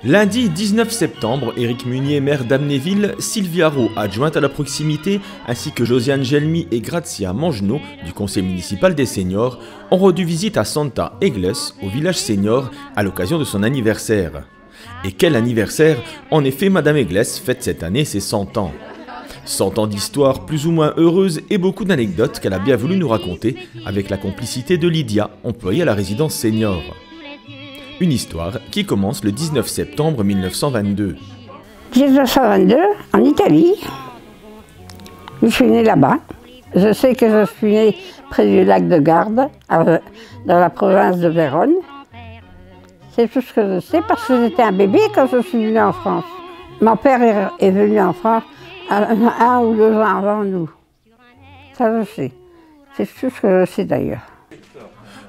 Lundi 19 septembre, Éric Munier, maire d'Amnéville, Sylvia Roux, adjointe à la proximité, ainsi que Josiane Gelmi et Grazia Mangenot du conseil municipal des seniors ont rendu visite à Santa Egles, au village senior, à l'occasion de son anniversaire. Et quel anniversaire! En effet, Madame Egles fête cette année ses 100 ans. 100 ans d'histoire plus ou moins heureuse et beaucoup d'anecdotes qu'elle a bien voulu nous raconter avec la complicité de Lydia, employée à la résidence senior. Une histoire qui commence le 19 septembre 1922. 1922, en Italie. Je suis née là-bas. Je sais que je suis née près du lac de Garde, dans la province de Vérone. C'est tout ce que je sais parce que j'étais un bébé quand je suis venue en France. Mon père est venu en France 1 ou 2 ans avant nous. Ça je sais. C'est tout ce que je sais d'ailleurs.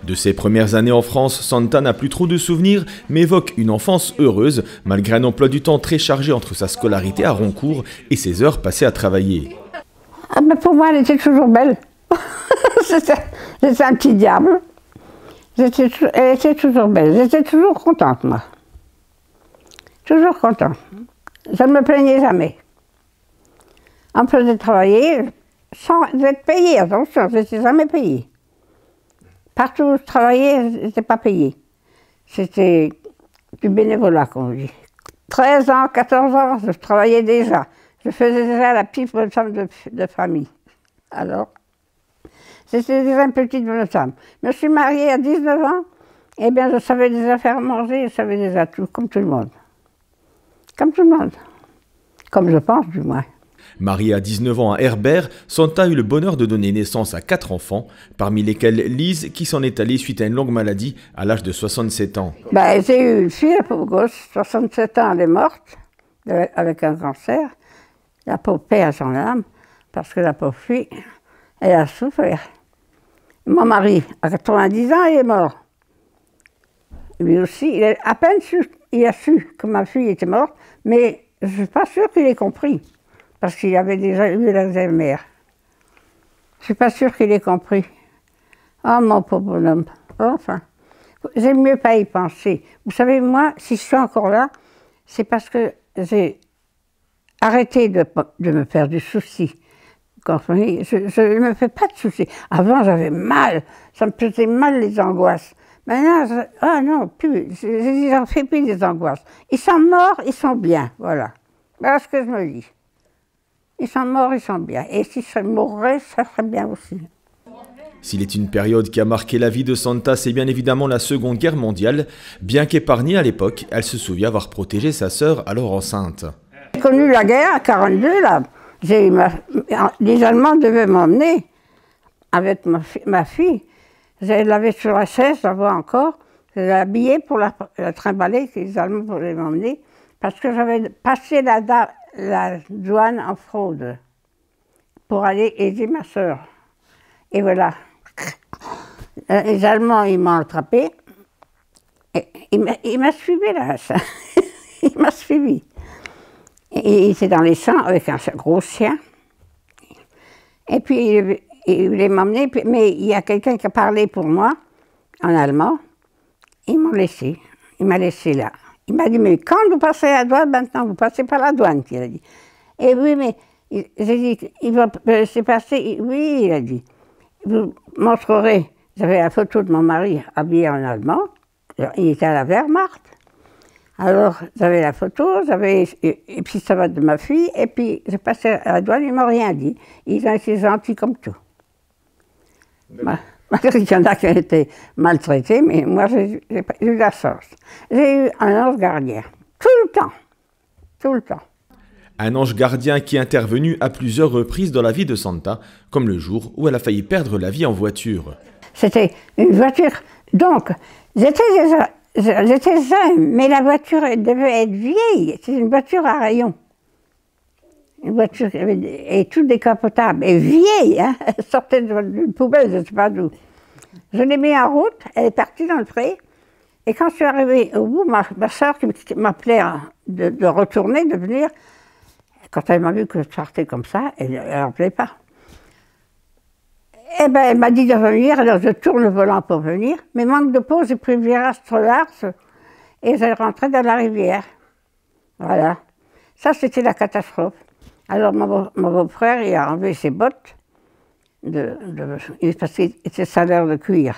De ses premières années en France, Santa n'a plus trop de souvenirs, mais évoque une enfance heureuse, malgré un emploi du temps très chargé entre sa scolarité à Roncourt et ses heures passées à travailler. Ah ben pour moi, elle était toujours belle. J'étais un petit diable. Elle était toujours belle. J'étais toujours contente, moi. Toujours contente. Je ne me plaignais jamais. On me faisait travailler sans être payée, attention, je n'étais jamais payée. Partout où je travaillais, je n'étais pas payée. C'était du bénévolat, comme on dit. 13 ans, 14 ans, je travaillais déjà. Je faisais déjà la petite bonne femme de famille. Alors, c'était déjà une petite bonne femme. Je me suis mariée à 19 ans, et bien je savais déjà faire manger, je savais déjà tout, comme tout le monde. Comme tout le monde. Comme je pense, du moins. Mariée à 19 ans à Herbert, Santa a eu le bonheur de donner naissance à 4 enfants, parmi lesquels Lise, qui s'en est allée suite à une longue maladie à l'âge de 67 ans. Ben, j'ai eu une fille, la pauvre gosse, 67 ans, elle est morte, avec un cancer. La pauvre paix à son âme, parce que la pauvre fille, elle a souffert. Mon mari, à 90 ans, il est mort. Lui aussi, il a su que ma fille était morte, mais je ne suis pas sûre qu'il ait compris. Parce qu'il avait déjà eu l'Alzheimer. Je ne suis pas sûre qu'il ait compris. Oh, mon pauvre bonhomme. Enfin, j'aime mieux pas y penser. Vous savez, moi, si je suis encore là, c'est parce que j'ai arrêté de me faire du souci. Je ne me fais pas de soucis. Avant, j'avais mal. Ça me faisait mal, les angoisses. Maintenant, non, plus. J'en fais plus des angoisses. Ils sont morts, ils sont bien. Voilà. Voilà ce que je me dis. Ils sont morts, ils sont bien. Et s'ils mourraient, ça serait bien aussi. S'il est une période qui a marqué la vie de Santa, c'est bien évidemment la Seconde Guerre mondiale. Bien qu'épargnée à l'époque, elle se souvient avoir protégé sa sœur alors enceinte. J'ai connu la guerre en 1942, là. Les Allemands devaient m'emmener avec ma fille. Je l'avais sur la chaise, je la vois encore. Je l'ai habillée pour la trimballer, que les Allemands voulaient m'emmener, parce que j'avais passé la douane en fraude pour aller aider ma sœur. Et voilà. Les Allemands, ils m'ont attrapé. Et il m'a suivi, là. Il m'a suivi. Et il était dans les champs avec un gros chien. Et puis, il voulait m'emmener, mais il y a quelqu'un qui a parlé pour moi, en allemand. Ils m'ont laissé. Il m'a laissé là. Il m'a dit, mais quand vous passez à la douane, maintenant, vous passez par la douane, il a dit. Et oui, mais j'ai dit, il va laisser passer. Oui, il a dit. Vous montrerez. J'avais la photo de mon mari habillé en allemand. Il était à la Wehrmacht. Alors, j'avais la photo, et puis ça va de ma fille, et puis j'ai passé à la douane, ils ne m'ont rien dit. Ils ont été gentils comme tout. Malgré qu'il y en a qui ont été maltraités, mais moi j'ai eu la chance. J'ai eu un ange gardien, tout le temps, tout le temps. Un ange gardien qui est intervenu à plusieurs reprises dans la vie de Santa, comme le jour où elle a failli perdre la vie en voiture. C'était une voiture, donc j'étais jeune, mais la voiture elle devait être vieille. C'est une voiture à rayons. Une voiture qui est toute décapotable, et vieille, hein. Elle sortait d'une poubelle, je ne sais pas d'où. Je l'ai mis en route, elle est partie dans le pré, et quand je suis arrivée au bout, ma soeur qui m'appelait de retourner, de venir, quand elle m'a vu que je partais comme ça, elle n'en plaît pas. Eh ben, elle m'a dit de venir, alors je tourne le volant pour venir, mais manque de peau, j'ai pris le virage trop large et j'ai rentré dans la rivière. Voilà. Ça, c'était la catastrophe. Alors, mon beau-frère, il a enlevé ses bottes, parce qu'il était salaire de cuir.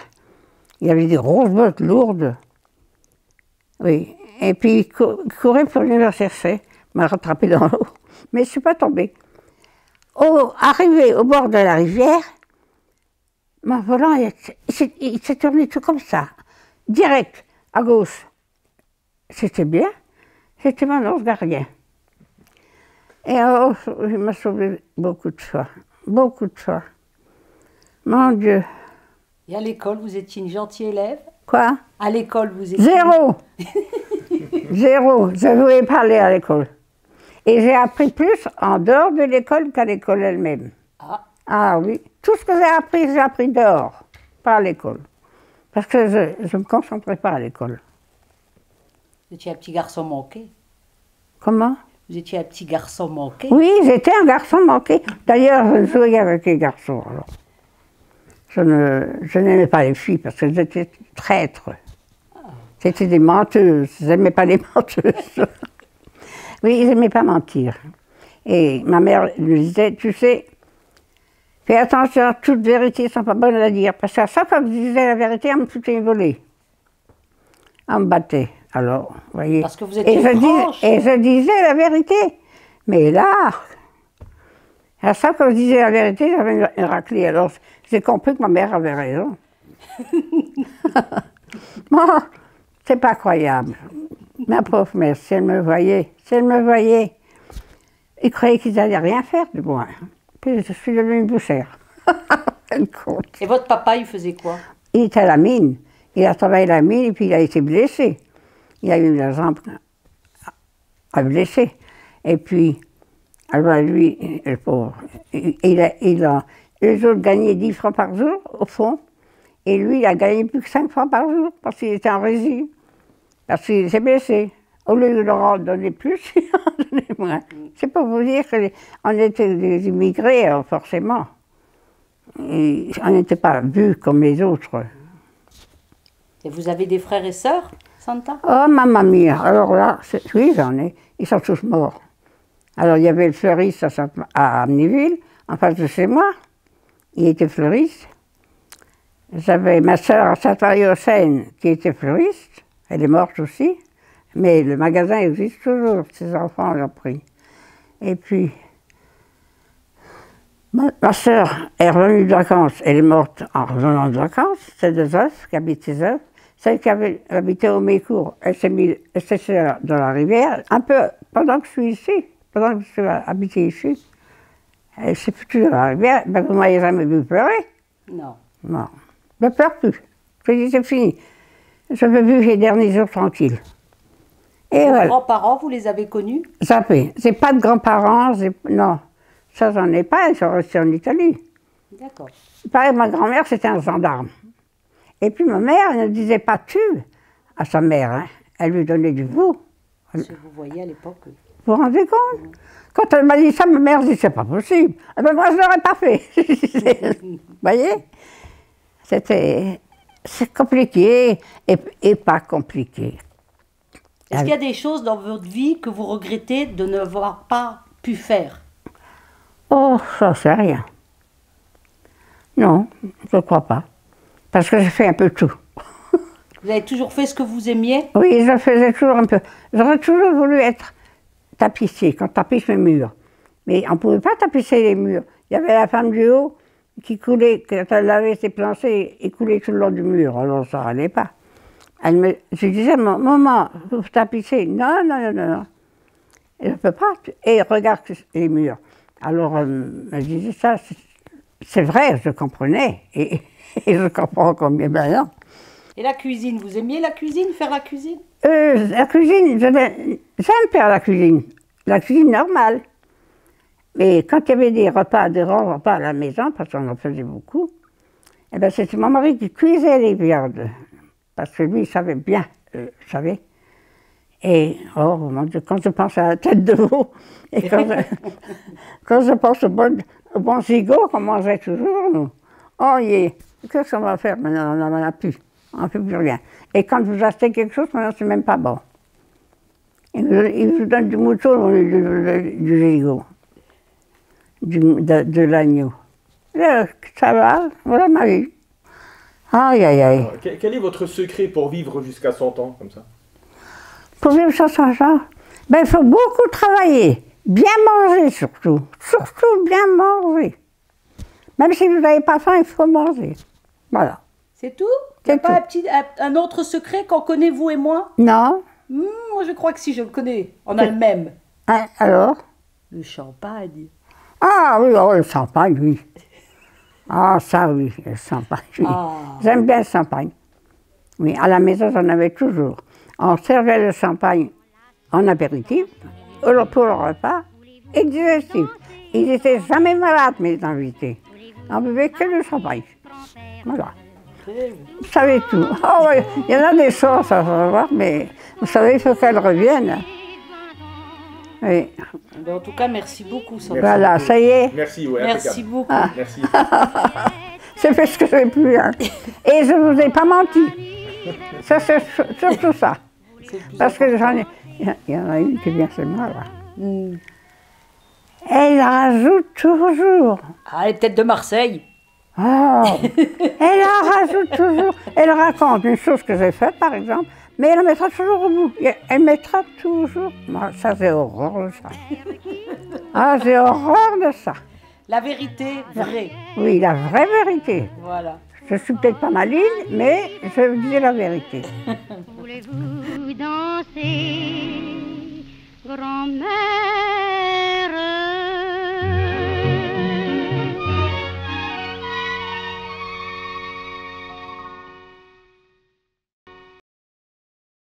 Il avait des grosses bottes lourdes. Oui. Et puis, il courait pour venir me chercher, m'a rattrapé dans l'eau. Mais je ne suis pas tombée. Arrivé au bord de la rivière, mon volant, il s'est tourné tout comme ça, direct, à gauche. C'était bien. C'était mon ange gardien. Et il m'a sauvé beaucoup de fois. Beaucoup de fois. Mon Dieu. Et à l'école, vous étiez une gentille élève? Quoi? À l'école, vous étiez... Zéro. Zéro. Je ne voulais pas aller à l'école. Et j'ai appris plus en dehors de l'école qu'à l'école elle-même. Ah. Ah oui. Tout ce que j'ai appris dehors, pas à l'école. Parce que je ne me concentrais pas à l'école. Vous étiez un petit garçon manqué. Comment? Vous étiez un petit garçon manqué. Oui, j'étais un garçon manqué. D'ailleurs, je jouais avec les garçons. Alors. Je n'aimais pas les filles parce qu'elles étaient traîtres. C'était des menteuses. Ils n'aimaient pas les menteuses. Oui, ils n'aimaient pas mentir. Et ma mère lui disait, tu sais, fais attention, toutes vérités ne sont pas bonnes à dire. Parce qu'à chaque fois que je disais la vérité, on me foutait une volée. On me battait. Alors, vous voyez. Parce que vous étiez franche. Et je disais la vérité. Mais là, à chaque fois que je disais la vérité, j'avais une raclée. Alors, j'ai compris que ma mère avait raison. Bon, c'est pas croyable. Ma pauvre mère, si elle me voyait, ils croyaient qu'ils n'allaient rien faire de moi. Puis je suis devenue une bouchère. Et votre papa, il faisait quoi? Il était à la mine. Il a travaillé à la mine et puis il a été blessé. Il a eu la jambe blessée. Et puis, alors lui, le pauvre, les autres gagnaient 10 francs par jour, au fond. Et lui, il a gagné plus que 5 francs par jour, parce qu'il était en régime. Parce qu'il s'est blessé. Au lieu de leur en donner plus, il en donnait moins. C'est pour vous dire qu'on était des immigrés, forcément. Et on n'était pas vus comme les autres. Et vous avez des frères et sœurs, Santa? Oh, mamma mia. Alors là, oui, j'en ai. Ils sont tous morts. Alors, il y avait le fleuriste à Amnéville, en face de chez moi. Il était fleuriste. J'avais ma sœur à Saint-Marie-aux-Seine qui était fleuriste. Elle est morte aussi. Mais le magasin existe toujours. Ses enfants l'ont pris. Et puis, ma sœur est revenue de vacances. Elle est morte en revenant de vacances. C'est des œufs qui habitent ces œufs. Celle qui avait habité au Mécourt, elle s'est séchée dans la rivière, un peu pendant que je suis ici, pendant que je suis habité ici. Elle s'est foutue dans la rivière, ben vous ne m'avez jamais vu pleurer. Non. Non. Je ne pleure plus. Je dis c'est fini. Je veux vivre les derniers jours tranquilles. Et vos voilà. grands-parents, vous les avez connus? Zappé. J'ai pas de grands-parents, non. Ça, j'en ai pas, ils sont restés en Italie. D'accord. Pareil, ma grand-mère, c'était un gendarme. Et puis ma mère, elle ne disait pas tu à sa mère, hein. Elle lui donnait du vous. Parce que vous voyez à l'époque. Vous vous rendez compte? Quand elle m'a dit ça, ma mère dit c'est pas possible. Eh ben moi, je ne l'aurais pas fait. Vous voyez? C'est compliqué et pas compliqué. Est-ce qu'il y a des choses dans votre vie que vous regrettez de n'avoir pas pu faire? Oh, ça, c'est rien. Non, je ne crois pas. Parce que j'ai fait un peu tout. Vous avez toujours fait ce que vous aimiez? Oui, je faisais toujours un peu. J'aurais toujours voulu être tapissier, qu'on tapisse mes murs. Mais on ne pouvait pas tapisser les murs. Il y avait la femme du haut qui coulait, quand elle lavait ses planchers, il coulait tout le long du mur. Alors ça n'allait pas. Je disais, maman, vous tapissez. Non, non, non, non, non. Je ne peux pas. Et regarde les murs. Alors elle disait ça, c'est vrai, je comprenais. Et je comprends combien maintenant. Et la cuisine, vous aimiez la cuisine, faire la cuisine? La cuisine, j'aime faire la cuisine normale. Mais quand il y avait des repas, des grands repas à la maison, parce qu'on en faisait beaucoup, eh ben c'était mon mari qui cuisait les viandes. Parce que lui, il savait bien, vous savez. Et, oh mon Dieu, quand je pense à la tête de veau, et quand je pense au bon gigot qu'on mangeait toujours, nous, oh yeah, qu'est-ce qu'on va faire maintenant? On n'en a plus. On ne fait plus rien. Et quand vous achetez quelque chose, maintenant, c'est même pas bon. Il vous donne du mouton au lieu du gigot, de l'agneau. Ça va, voilà ma vie. Aïe, aïe, aïe. Quel est votre secret pour vivre jusqu'à 100 ans, comme ça? Pour vivre jusqu'à 100 ans, ben, il faut beaucoup travailler, bien manger surtout. Surtout bien manger. Même si vous n'avez pas faim, il faut manger. Voilà. C'est tout? Il n'y a pas un autre secret qu'on connaît, vous et moi? Non. Moi, je crois que si, je le connais. On a le même. Hein, alors? Le champagne. Ah oui, oh, le champagne, oui. Ah, ça oui, le champagne, oui. Ah. J'aime bien le champagne. Oui, à la maison, j'en avais toujours. On servait le champagne en apéritif, pour le repas, et digestif. Ils n'étaient jamais malades, mes invités. On buvait que le champagne. Voilà. Vous savez tout. Oh, oui, il y en a des choses à savoir, mais vous savez, il faut qu'elles reviennent. Oui. En tout cas, merci beaucoup. Voilà, ça y est. Merci, ouais, merci beaucoup. Ah. Merci. C'est fait ce que j'ai pu. Hein. Et je ne vous ai pas menti. Ça, c'est surtout ça. Parce que j'en ai. Il y en a une qui vient chez moi, là. Elle rajoute toujours. Ah, elle est peut-être de Marseille. Oh, elle en rajoute toujours. Elle raconte une chose que j'ai faite, par exemple, mais elle la mettra toujours au bout. Elle mettra toujours. Moi, ça, j'ai horreur de ça. Ah, j'ai horreur de ça. La vérité vraie. Oui, la vraie vérité. Voilà. Je suis peut-être pas maligne, mais je vous dis la vérité. Voulez-vous danser, grand-mère?